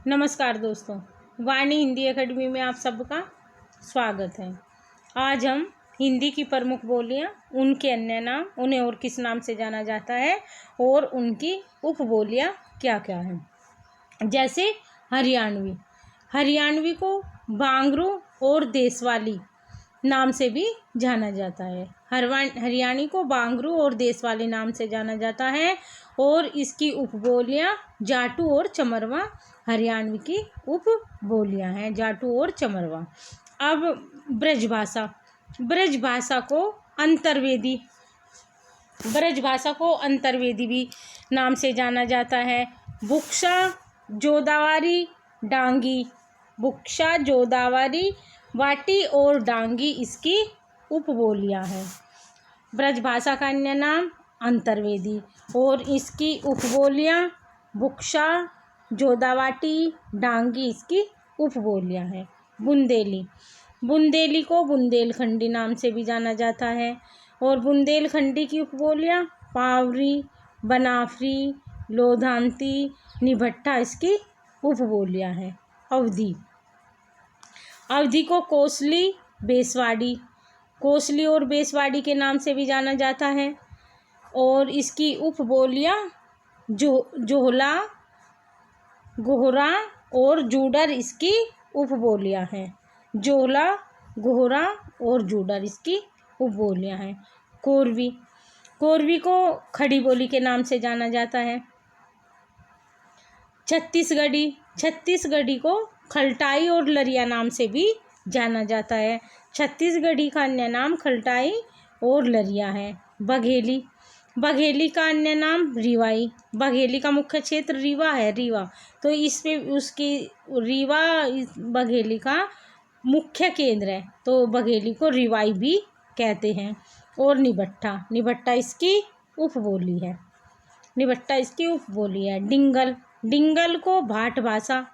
नमस्कार दोस्तों, वाणी हिंदी एकेडमी में आप सबका स्वागत है। आज हम हिंदी की प्रमुख बोलियां, उनके अन्य नाम, उन्हें और किस नाम से जाना जाता है और उनकी उपबोलियां क्या क्या हैं। जैसे हरियाणवी, हरियाणवी को बांगरू और देशवाली नाम से भी जाना जाता है। हरियाणी को बांगरू और देशवाली नाम से जाना जाता है और इसकी उपबोलियां जाटू और चमरवा हरियाणवी की उपबोलियां हैं, जाटू और चमरवा। अब ब्रजभाषा, ब्रजभाषा को अंतर्वेदी, ब्रजभाषा को अंतर्वेदी भी नाम से जाना जाता है। बुक्शा, जोदावारी, डांगी, बुक्शा, जोदावारी, वाटी और डांगी इसकी उपबोलियां हैं। ब्रजभाषा का अन्य नाम अंतर्वेदी और इसकी उपबोलियां बुक्शा, जोदावाटी, डांगी इसकी उपबोलियां हैं। बुंदेली, बुंदेली को बुंदेलखंडी नाम से भी जाना जाता है और बुंदेलखंडी की उपबोलियां पावरी, बनाफरी, लोधांती, निभट्टा इसकी उपबोलियां हैं। अवधी, अवधी को कोसली, बेसवाड़ी, कोसली और बेसवाड़ी के नाम से भी जाना जाता है और इसकी उपबोलियां जोहला, गोहरा और जूडर इसकी उपबोलियां हैं। जोहला, गोहरा और जूडर इसकी उपबोलियां हैं। कोरवी, कोरवी को खड़ी बोली के नाम से जाना जाता है। छत्तीसगढ़ी, छत्तीसगढ़ी को खलटाई और लरिया नाम से भी जाना जाता है। छत्तीसगढ़ी का अन्य नाम खलटाई और लरिया है। बघेली, बघेली का अन्य नाम रिवाई, बघेली का मुख्य क्षेत्र रीवा है, रीवा, तो इस पे उसकी रीवा बघेली का मुख्य केंद्र है, तो बघेली को रिवाई भी कहते हैं। और निभट्टा, निभट्टा इसकी उपबोली है, निभट्टा इसकी उपबोली है। डिंगल, डिंगल को भाट भाषा,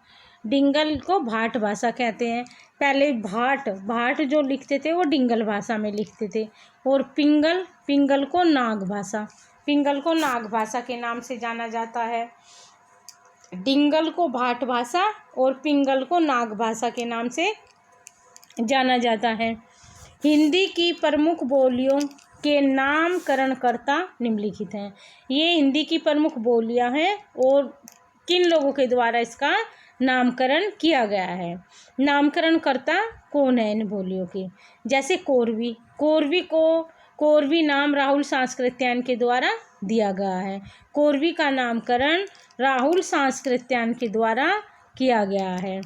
डिंगल को भाट भाषा कहते हैं। पहले भाट, भाट जो लिखते थे वो डिंगल भाषा में लिखते थे। और पिंगल, पिंगल को नाग भाषा, पिंगल को नाग भाषा के नाम से जाना जाता है। डिंगल को भाट भाषा और पिंगल को नाग भाषा के नाम से जाना जाता है। हिंदी की प्रमुख बोलियों के नामकरणकर्ता निम्नलिखित हैं। ये हिंदी की प्रमुख बोलियां हैं और किन लोगों के द्वारा इसका नामकरण किया गया है। नामकरणकर्ता कौन है इन बोलियों के? जैसे कोरवी, कोरवी को कोरवी नाम राहुल सांस्कृत्यायन के द्वारा दिया गया है। कोरवी का नामकरण राहुल सांस्कृत्यायन के द्वारा किया गया है।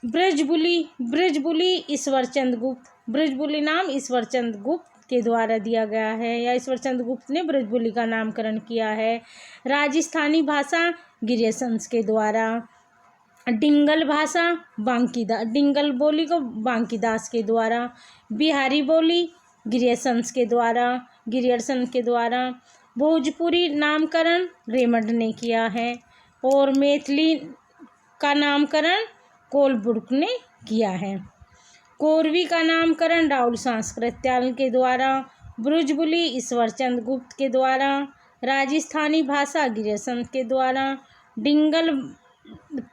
ब्रजबुली, ब्रजबुली ईश्वरचंद गुप्त, ब्रजबुली नाम ईश्वरचंद गुप्त के द्वारा दिया गया है या ईश्वरचंद गुप्त ने ब्रजबुली का नामकरण किया है। राजस्थानी भाषा गिरियसंस के द्वारा। डिंगल भाषा बांकीदास, डिंगल बोली को बांकीदास के द्वारा। बिहारी बोली गिरियसंस के द्वारा, गिरियर्सन के द्वारा। भोजपुरी नामकरण रेमंड ने किया है और मैथिली का नामकरण कोलब्रुक ने किया है। कोरवी का नामकरण राहुल सांस्कृत्यायन के द्वारा। ब्रजबुली ईश्वरचंद गुप्त के द्वारा। राजस्थानी भाषा गिरियसंस के द्वारा। डिंगल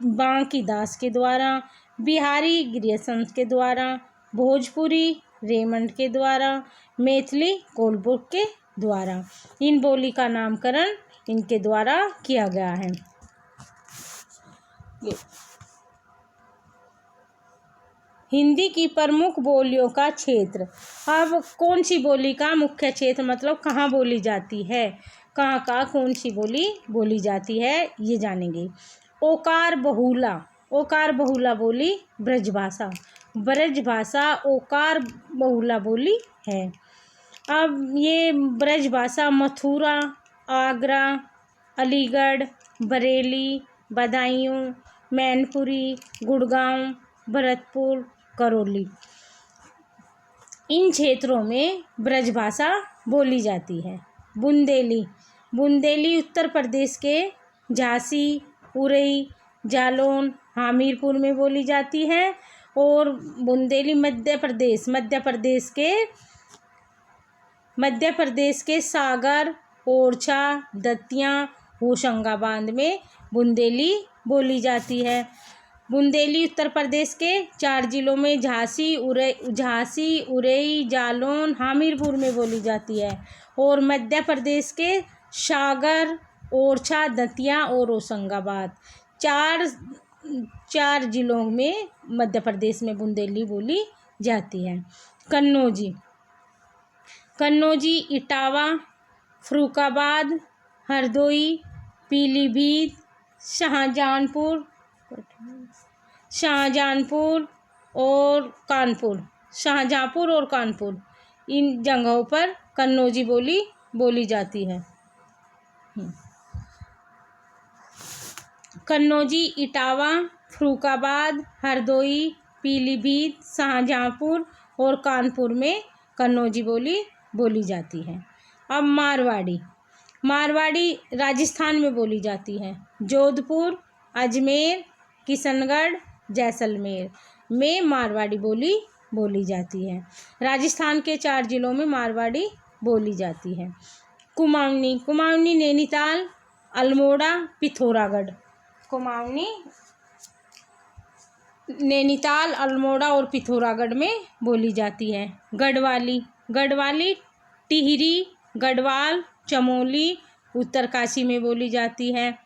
बांकीदास के द्वारा। बिहारी गिरियसंस के द्वारा। भोजपुरी रेमंड के द्वारा। मैथिली कोलब्रुक के द्वारा। इन बोली का नामकरण इनके द्वारा किया गया है। हिंदी की प्रमुख बोलियों का क्षेत्र। अब कौन सी बोली का मुख्य क्षेत्र मतलब कहाँ बोली जाती है, कहाँ का कौन सी बोली बोली जाती है ये जानेंगे। ओकार बहुला, ओकार बहुला बोली ब्रजभाषा, ब्रजभाषा ओकार बहुला बोली है। अब ये ब्रजभाषा मथुरा, आगरा, अलीगढ़, बरेली, बदायूं, मैनपुरी, गुड़गांव, भरतपुर, करौली, इन क्षेत्रों में ब्रजभाषा बोली जाती है। बुंदेली, बुंदेली उत्तर प्रदेश के झांसी, उरई, जालौन, हमीरपुर में बोली जाती है और बुंदेली मध्य प्रदेश के सागर, ओरछा, दतिया, होशंगाबाद में बुंदेली बोली जाती है। बुंदेली उत्तर प्रदेश के 4 जिलों में झांसी, उरई, जालौन, हमीरपुर में बोली जाती है। और मध्य प्रदेश के सागर, ओरछा, दतिया और होशंगाबाद चार जिलों में मध्य प्रदेश में बुंदेली बोली जाती है। कन्नौजी, इटावा, फर्रुखाबाद, हरदोई, पीलीभीत, शाहजहांपुर और कानपुर इन जगहों पर कन्नौजी बोली जाती है। कन्नौजी, इटावा, फर्रुखाबाद, हरदोई, पीलीभीत, शाहजहांपुर और कानपुर में कन्नौजी बोली जाती है। अब मारवाड़ी राजस्थान में बोली जाती है। जोधपुर, अजमेर, किशनगढ़, जैसलमेर में मारवाड़ी बोली जाती है। राजस्थान के 4 जिलों में मारवाड़ी बोली जाती है। कुमाऊनी नैनीताल, अल्मोड़ा, पिथौरागढ़। कुमाऊनी नैनीताल, अल्मोड़ा और पिथौरागढ़ में बोली जाती है। गढ़वाली टिहरी, गढ़वाल, चमोली, उत्तरकाशी में बोली जाती है।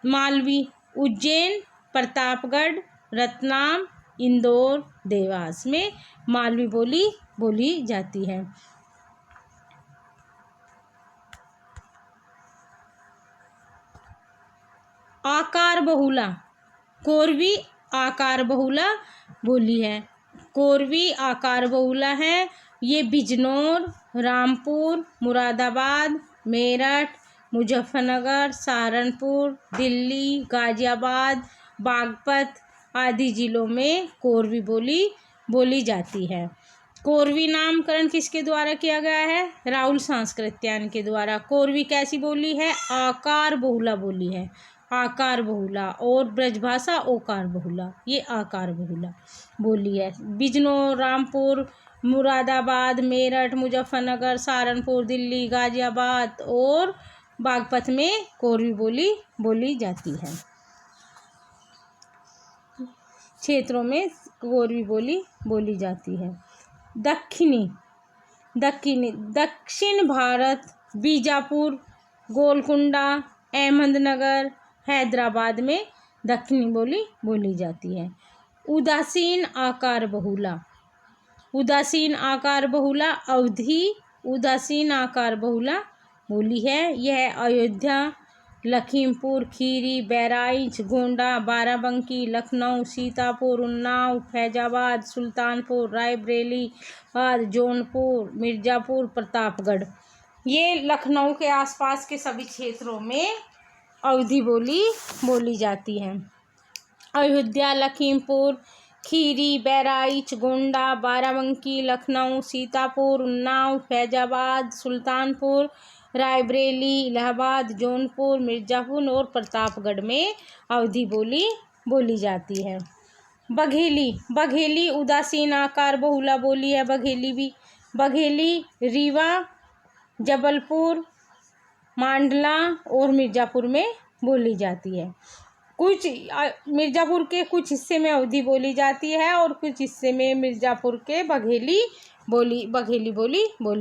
मालवी उज्जैन, प्रतापगढ़, रतलाम, इंदौर, देवास में मालवी बोली जाती है। आकार बहुला कोरवी आकार बहुला बोली है। कोरवी आकार बहुला है। ये बिजनौर, रामपुर, मुरादाबाद, मेरठ, मुजफ्फरनगर, सहारनपुर, दिल्ली, गाजियाबाद, बागपत आदि जिलों में कोरवी बोली जाती है। कोरवी नामकरण किसके द्वारा किया गया है? राहुल सांस्कृत्यायन के द्वारा। कोरवी कैसी बोली है? आकार बहुला बोली है। आकार बहुला और ब्रजभाषा ओकार बहुला, ये आकार बहुला बोली है। बिजनौर, रामपुर, मुरादाबाद, मेरठ, मुजफ्फरनगर, सहारनपुर, दिल्ली, गाजियाबाद और बागपत में कोरवी बोली जाती है। क्षेत्रों में कोरवी बोली जाती है। दक्षिण भारत, बीजापुर, गोलकुंडा, अहमदनगर, हैदराबाद में दक्षिणी बोली जाती है। उदासीन आकार बहुला अवधि उदासीन आकार बहुला बोली है। यह अयोध्या, लखीमपुर खीरी, बहराइच, गोंडा, बाराबंकी, लखनऊ, सीतापुर, उन्नाव, फैजाबाद, सुल्तानपुर, रायबरेली, जौनपुर, मिर्ज़ापुर, प्रतापगढ़, ये लखनऊ के आसपास के सभी क्षेत्रों में अवधी बोली जाती है। अयोध्या, लखीमपुर खीरी, बहराइच, गोंडा, बाराबंकी, लखनऊ, सीतापुर, उन्नाव, फैजाबाद, सुल्तानपुर, रायबरेली, इलाहाबाद, जौनपुर, मिर्ज़ापुर और प्रतापगढ़ में अवधी बोली जाती है। बघेली उदासीन आकार बहुला बोली है। बघेली रीवा, जबलपुर, मांडला और मिर्ज़ापुर में बोली जाती है। मिर्ज़ापुर के कुछ हिस्से में अवधी बोली जाती है और कुछ हिस्से में मिर्ज़ापुर के बघेली बोली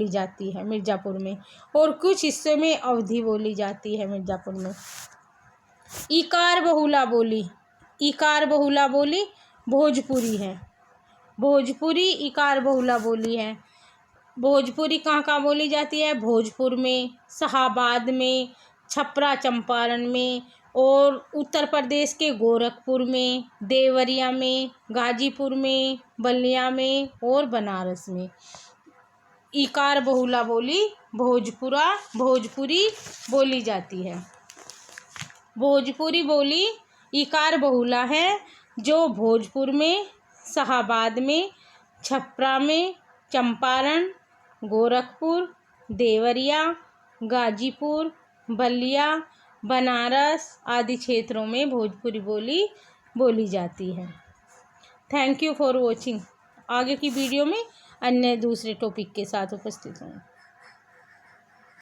जाती है मिर्ज़ापुर में, और कुछ हिस्से में अवधी बोली जाती है मिर्ज़ापुर में। इकार बहुला बोली भोजपुरी है। भोजपुरी इकार बहुला बोली है। भोजपुरी कहाँ बोली जाती है? भोजपुर में, शाहाबाद में, छपरा चंपारण में और उत्तर प्रदेश के गोरखपुर में, देवरिया में, गाजीपुर में, बलिया में और बनारस में। इकार बहुला बोली भोजपुरी बोली जाती है। भोजपुरी बोली इकार बहुला है, जो भोजपुर में, शाहाबाद में, छपरा में, चंपारण, गोरखपुर, देवरिया, गाजीपुर, बलिया, बनारस आदि क्षेत्रों में भोजपुरी बोली जाती है। Thank you for watching. आगे की वीडियो में अन्य दूसरे टॉपिक के साथ उपस्थित हूँ।